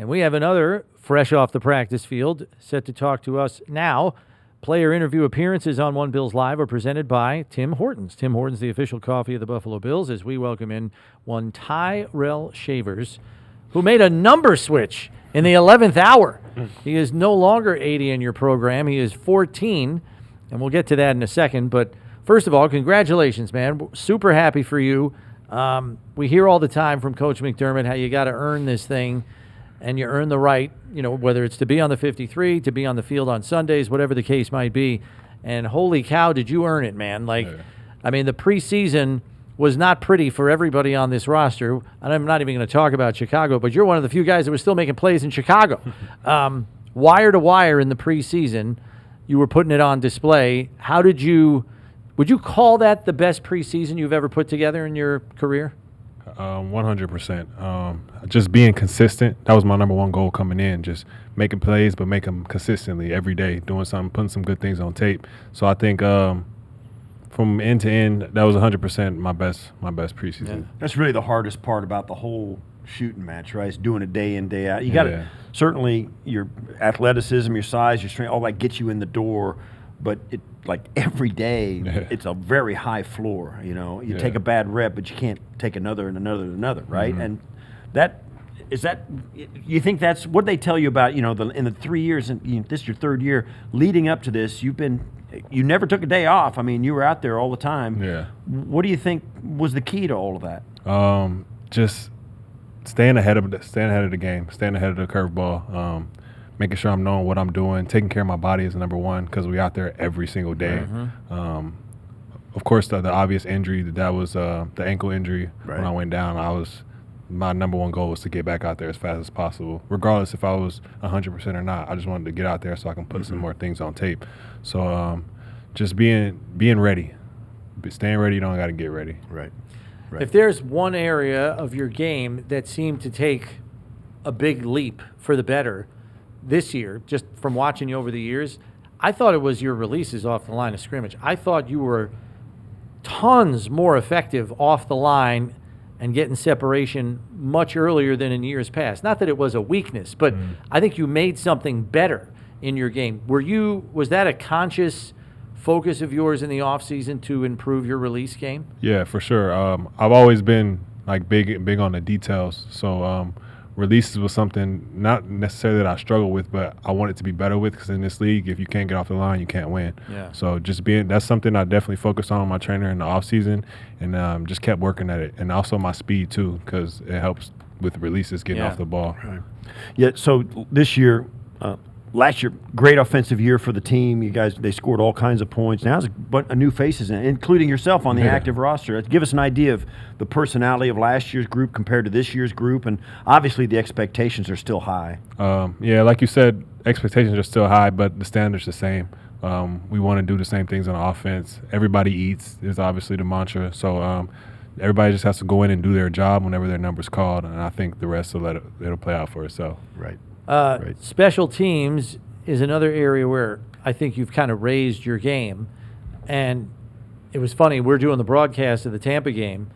And we have another fresh off the practice field set to talk to us now. Player interview appearances on One Bills Live are presented by Tim Hortons. Tim Hortons, the official coffee of the Buffalo Bills, as we welcome in one Tyrell Shavers, who made a number switch in the 11th hour. He is no longer 80 in your program. He is 14, and we'll get to that in a second. But first of all, congratulations, man. We're super happy for you. We hear all the time from Coach McDermott how you got to earn this thing, and you earn the right, whether it's to be on the 53, to be on the field on Sundays, whatever the case might be. And holy cow, did you earn it, man. The preseason was not pretty for everybody on this roster. And I'm not even going to talk about Chicago, but you're one of the few guys that was still making plays in Chicago. Wire to wire in the preseason, you were putting it on display. Would you call that the best preseason you've ever put together in your career? 100%. Just being consistent. That was my number one goal coming in, just making plays, but make them consistently every day, doing something, putting some good things on tape. So I think from end to end, that was 100% my best preseason. Yeah. That's really the hardest part about the whole shooting match, right? It's doing it day in, day out. You got to certainly your athleticism, your size, your strength, all that gets you in the door. But every day, it's a very high floor. You take a bad rep, but you can't take another and another and another, right? Mm-hmm. And you think that's what they tell you about? In the 3 years, and this is your third year leading up to this. You never took a day off. I mean, you were out there all the time. Yeah. What do you think was the key to all of that? Just staying ahead of the game, staying ahead of the curveball. Making sure I'm knowing what I'm doing, taking care of my body is number one because we out there every single day. Mm-hmm. Of course, the obvious injury, that was the ankle injury. Right. When I went down, my number one goal was to get back out there as fast as possible, regardless if I was 100% or not. I just wanted to get out there so I can put some more things on tape. So just being ready, staying ready, you don't got to get ready. Right. If there's one area of your game that seemed to take a big leap for the better this year, just from watching you over the years, I thought it was your releases off the line of scrimmage. I thought you were tons more effective off the line and getting separation much earlier than in years past. Not that it was a weakness, but I think you made something better in your game. Was that a conscious focus of yours in the offseason to improve your release game? Yeah, for sure. I've always been big on the details. So releases was something not necessarily that I struggle with, but I want it to be better with because in this league, if you can't get off the line, you can't win. Yeah. So that's something I definitely focused on my trainer in the offseason and just kept working at it. And also my speed too because it helps with releases getting off the ball. Right. Yeah, so this year, last year, great offensive year for the team. You guys, they scored all kinds of points. Now there's a bunch of new faces, including yourself on the active roster. Give us an idea of the personality of last year's group compared to this year's group, and obviously the expectations are still high. Like you said, expectations are still high, but the standard's the same. We want to do the same things on offense. Everybody eats is obviously the mantra. So everybody just has to go in and do their job whenever their number's called, and I think the rest it'll play out for itself. Right. Special teams is another area where I think you've kind of raised your game. And it was funny, we're doing the broadcast of the Tampa game,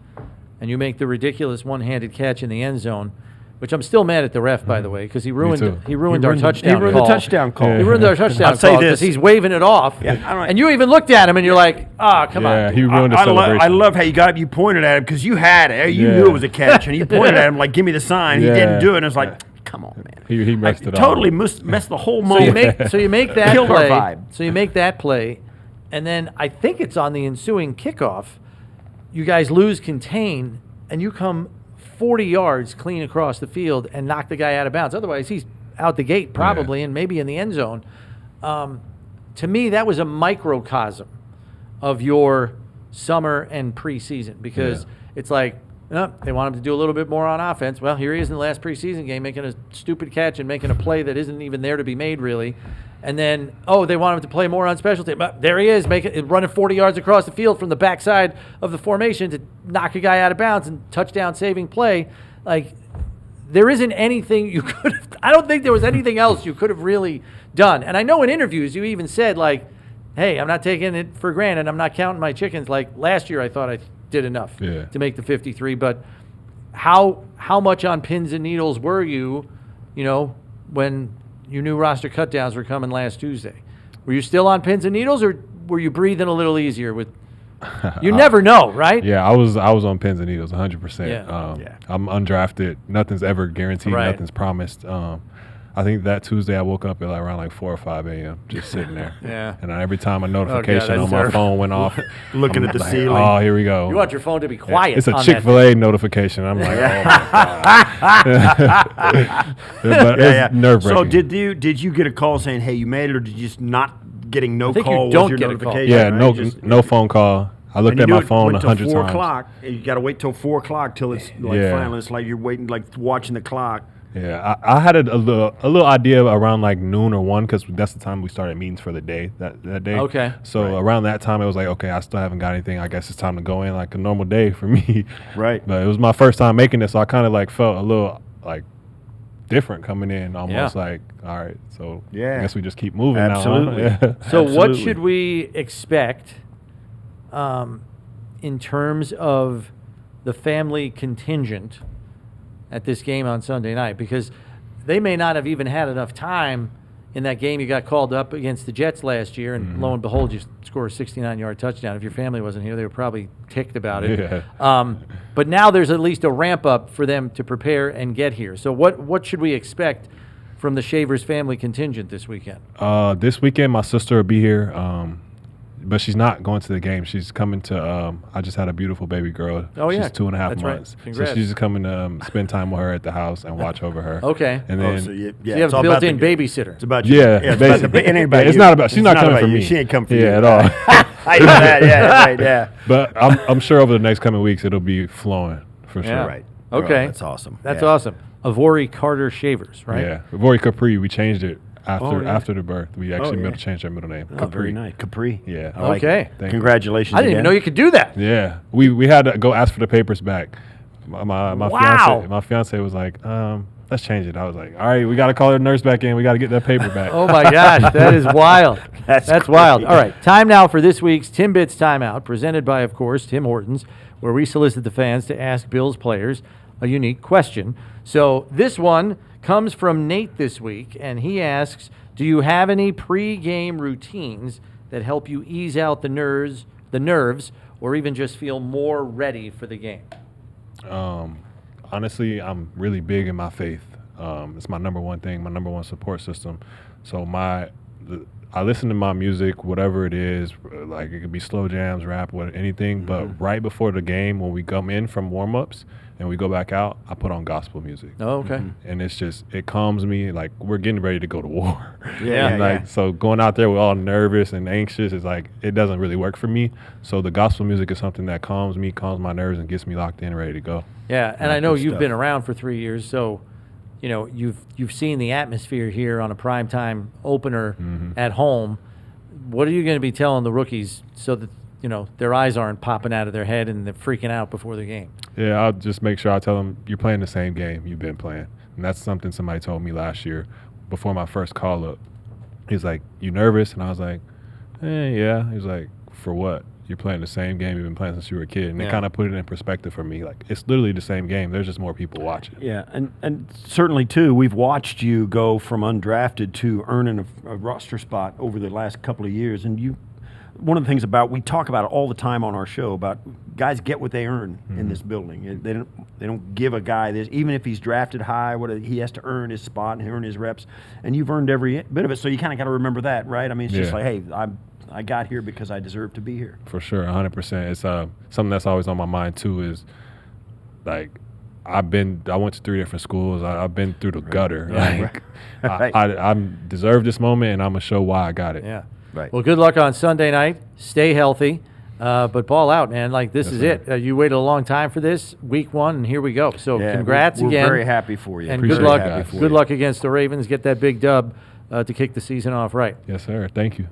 and you make the ridiculous one-handed catch in the end zone, which I'm still mad at the ref, by the way, because he ruined our touchdown call. He ruined the touchdown call. Yeah. He ruined our touchdown call because he's waving it off. Yeah. And you even looked at him, and you're like, come on. He ruined the celebration. I love how you got up, you pointed at him because you had it. You knew it was a catch, and you pointed at him like, give me the sign. He didn't do it, and it was like, come on, man. He messed it up. Totally messed the whole moment. So you make that Killed play. Our vibe. So you make that play, and then I think it's on the ensuing kickoff. You guys lose contain, and you come 40 yards clean across the field and knock the guy out of bounds. Otherwise, he's out the gate probably and maybe in the end zone. To me, that was a microcosm of your summer and preseason because it's like, they want him to do a little bit more on offense. Well, here he is in the last preseason game making a stupid catch and making a play that isn't even there to be made, really. And then, they want him to play more on special teams. But there he is, running 40 yards across the field from the backside of the formation to knock a guy out of bounds and touchdown-saving play. There isn't anything you could have – I don't think there was anything else you could have really done. And I know in interviews you even said, hey, I'm not taking it for granted. I'm not counting my chickens. Last year I thought I did enough to make the 53. But how much on pins and needles were you when you knew roster cutdowns were coming last Tuesday? Were you still on pins and needles, or were you breathing a little easier with? You never know, right? Yeah, I was on pins and needles 100%. Yeah. I'm undrafted. Nothing's ever guaranteed. Right. Nothing's promised. I think that Tuesday I woke up at around like 4 or 5 a.m. just sitting there. Yeah. And every time a notification on my terrible. phone went off, Looking I'm at the like, ceiling. Oh, here we go. You want your phone to be quiet. It's a on Chick-fil-A notification. I'm like, oh my God. But it's nerve-wracking. So did you get a call saying, hey, you made it, or did you just not getting no I think you call don't was your get a call. notification? Yeah, right? You no phone call. I looked at my phone 100 4 times. o'clock. You got to wait till 4 o'clock till it's like final. It's like you're waiting, like watching the clock. Yeah, I had a little idea around like noon or 1 because that's the time we started meetings for the day that day. Okay. So around that time, it was like, okay, I still haven't got anything. I guess it's time to go in like a normal day for me. Right. But it was my first time making it, so I kind of like felt a little like different coming in, almost like, all right, so I guess we just keep moving Absolutely. now. Huh? So what Absolutely. should we expect in terms of the family contingent at this game on Sunday night? Because they may not have even had enough time in that game you got called up against the Jets last year, and lo and behold, you score a 69-yard touchdown. If your family wasn't here, they were probably ticked about it. Yeah. But now there's at least a ramp up for them to prepare and get here. So what should we expect from the Shavers family contingent this weekend? This weekend, my sister will be here, but she's not going to the game. She's coming to. I just had a beautiful baby girl. Oh, yeah. She's 2.5 That's right. months. Congrats. So she's just coming to then spend time with her at the house and watch over her. Okay. And then So you So you have a built-in babysitter. It's about you. Yeah, it's about the, basically. it ain't about Yeah, it's you. not about. She's not coming about for you. me. She ain't coming for you. Yeah, at all. I know that. Yeah, right. Yeah. But I'm sure over the next coming weeks it'll be flowing for sure. Yeah. Right. Okay. Oh, that's awesome. That's Yeah. awesome. Avori Carter Shavers, right? Yeah, Vori Capri. We changed it after Oh, yeah. after the birth. We actually yeah. changed our middle name. Oh, very nice. Capri. Yeah. I like Okay. it. Thank you. Congratulations. I didn't even know you could do that. Yeah, we had to go ask for the papers back. My Wow. fiance was like, let's change it. I was like, all right, we got to call the nurse back in. We got to get that paper back. Oh my gosh, that is wild. That's wild. great. All right, time now for this week's Timbits Timeout, presented by, of course, Tim Hortons, where we solicit the fans to ask Bills players a unique question. So this one comes from Nate this week, and he asks, do you have any pre-game routines that help you ease out the nerves, or even just feel more ready for the game? Honestly, I'm really big in my faith. It's my number one thing, my number one support system. So I listen to my music, whatever it is, like it could be slow jams, rap, anything. But right before the game, when we come in from warm-ups and we go back out, I put on gospel music. Oh, okay. And it calms me. Like we're getting ready to go to war. Yeah. And like, so going out there with all nervous and anxious is like, it doesn't really work for me. So the gospel music is something that calms me, calms my nerves, and gets me locked in, ready to go. Yeah, and I know good you've stuff. been around for 3 years, so you've seen the atmosphere here on a primetime opener at home. What are you going to be telling the rookies so that their eyes aren't popping out of their head and they're freaking out before the game? Yeah, I'll just make sure I tell them you're playing the same game you've been playing. And that's something somebody told me last year before my first call up. He's like, you nervous? And I was like, yeah. He was like, for what? You're playing the same game you've been playing since you were a kid. And it kind of put it in perspective for me. Like, it's literally the same game. There's just more people watching. Yeah, and certainly, too, we've watched you go from undrafted to earning a roster spot over the last couple of years. And one of the things we talk about it all the time on our show, about guys get what they earn in this building. They don't give a guy this, even if he's drafted high, he has to earn his spot and earn his reps. And you've earned every bit of it, so you kind of got to remember that, right? I mean, it's just like, hey, I got here because I deserve to be here. For sure, 100%. It's something that's always on my mind too. Is like I went to 3 different schools. I've been through the gutter. Yeah, Like I deserve this moment, and I'm gonna show why I got it. Yeah. Right. Well, good luck on Sunday night. Stay healthy, but ball out, man. Like, this is it. You waited a long time for this, week 1, and here we go. So congrats we're again. We're very happy for you. And Appreciate good luck. it, guys. Good luck against the Ravens. Get that big dub to kick the season off right. Yes, sir. Thank you.